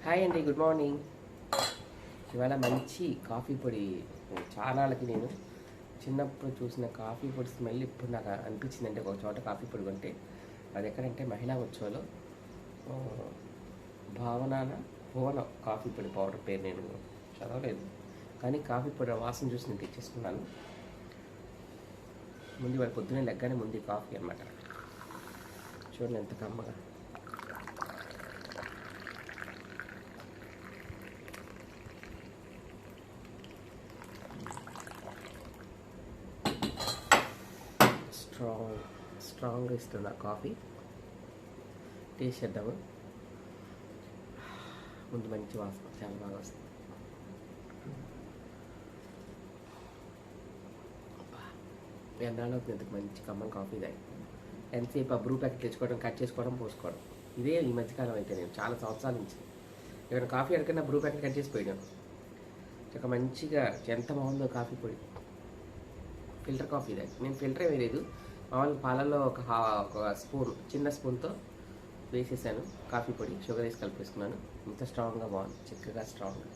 Hi అండి, good morning. ఇవాళ మంచి కాఫీ పొడి. చాలాకి నేను చిన్నప్పుడు చూసిన కాఫీ పొడి స్మెల్ ఇప్పుడు నాకు అనిపించిందంటే ఒక చోట కాఫీ పొడి కొంటే అది ఎక్కడంటే మహిళా ఉత్సవంలో భువన కాఫీ పొడి పౌడర్ పేరు నేను చదవలేదు, కానీ కాఫీ పొడి వాసన చూసి నేను తెచ్చేసుకున్నాను. ముందు ఇవాళ పొద్దున్నే లెగ్గానే ముందు కాఫీ అన్నమాట. చూడండి ఎంత కమ్మగా. స్ట్రాంగ్గా ఇస్తుంది ఆ కాఫీ. టేస్ట్ చేద్దాము. ముందు మంచి వాసన చాలా బాగా వస్తుంది. ఎన్నాళ్ళు అవుతుంది ఇంతకు మంచి కమ్మం కాఫీ తాగి. ఎంతసేపు ఆ బ్రూ ప్యాకెట్ తెచ్చుకోవడం, కట్ చేసుకోవడం, పోసుకోవడం ఇదే ఈ మధ్యకాలం అయితే. నేను చాలా సంవత్సరాల నుంచి ఏమైనా కాఫీ అడిగినా బ్రూ ప్యాకెట్ కట్ చేసి పోయాను. ఒక మంచిగా ఎంత బాగుందో కాఫీ పొడి. ఫిల్టర్ కాఫీ తాగి నేను ఫిల్టరే వేయలేదు, మామూలుగా పాలల్లో ఒక స్పూన్, చిన్న స్పూన్తో వేసేసాను కాఫీ పొడి, షుగర్ వేసి కలిపేసుకున్నాను. ఇంత స్ట్రాంగ్గా బాగుంది, చిక్కగా స్ట్రాంగ్గా.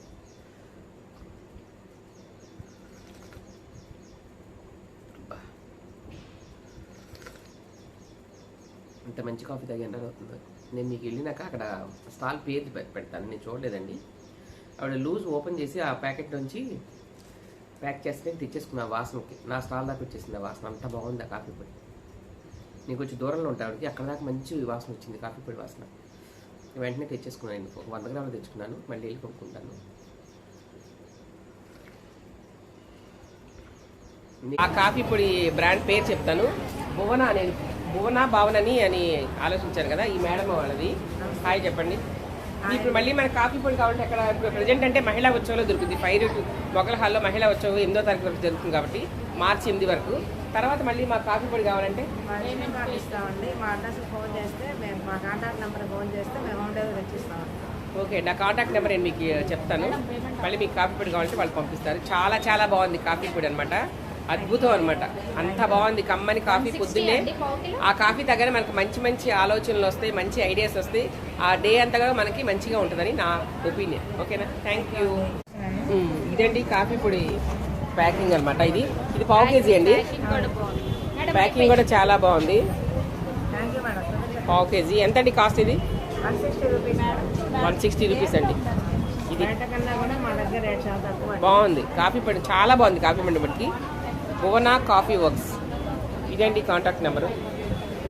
ఇంత మంచి కాఫీ తాగి ఎంత అవుతుందో. నేను మీకు వెళ్ళినాక అక్కడ స్టాల్ పేరు పెడతాను, నేను చూడలేదండి. ఆవిడ లూజ్ ఓపెన్ చేసి ఆ ప్యాకెట్ నుంచి ప్యాక్ చేస్తే తెచ్చేసుకున్నా. వాసనకి నా స్టాల్ దాకా వచ్చేసింది ఆ వాసన. అంత బాగుంది ఆ కాఫీ పొడి. నేను కొంచెం దూరంలో ఉంటాడికి, అక్కడ దాకా మంచి వాసన వచ్చింది కాఫీ పొడి వాసన. వెంటనే తెచ్చేసుకున్నాను. 100 గ్రాములు తెచ్చుకున్నాను, మళ్ళీ వెళ్ళి కొనుక్కుంటాను. ఆ కాఫీ పొడి బ్రాండ్ పేరు చెప్తాను. భావనని అని ఆలోచించారు కదా ఈ మేడం వాళ్ళది. హాయ్ చెప్పండి. ఇప్పుడు మళ్ళీ మన కాఫీ పొడి కావాలంటే అక్కడ ప్రజెంట్ అంటే మహిళా ఉత్సవంలో దొరుకుతుంది. 5 మొగల్ హాల్లో మహిళా ఉత్సవం 8వ తారీఖు వరకు జరుగుతుంది కాబట్టి మార్చి 8 వరకు. తర్వాత మళ్ళీ మా కాఫీ పొడి కావాలంటే ఇస్తామండి. మా అడ్రస్ ఫోన్ చేస్తే మేము, మా కాంటాక్ట్ నెంబర్ ఫోన్ చేస్తే మేము హోమ్ డెలివరీ తెచ్చిస్తామండి. ఓకే, నా కాంటాక్ట్ నెంబర్ నేను మీకు చెప్తాను. మళ్ళీ మీకు కాఫీ పొడి కావాలంటే వాళ్ళు పంపిస్తారు. చాలా చాలా బాగుంది కాఫీ పొడి అనమాట. అద్భుతం అనమాట. అంత బాగుంది కమ్మని కాఫీ. పొద్దున్నే ఆ కాఫీ తగ్గనే మనకు మంచి మంచి ఆలోచనలు వస్తాయి, మంచి ఐడియాస్ వస్తాయి. ఆ డే అంతా కూడా మనకి మంచిగా ఉంటుందని నా ఒపీనియన్. ఓకేనా, థ్యాంక్ యూ. ఇదండి కాఫీ పొడి ప్యాకింగ్ అనమాట. ఇది పావు కేజీ అండి. ప్యాకింగ్ కూడా చాలా బాగుంది. పావు కేజీ ఎంత అండి కాస్ట్? ఇది 160 రూపీస్ అండి. ఇది బాగుంది కాఫీ పొడి, చాలా బాగుంది కాఫీ పొడి బట్టి. భువన కాఫీ వర్క్స్. ఇదండి కాంటాక్ట్ నెంబరు.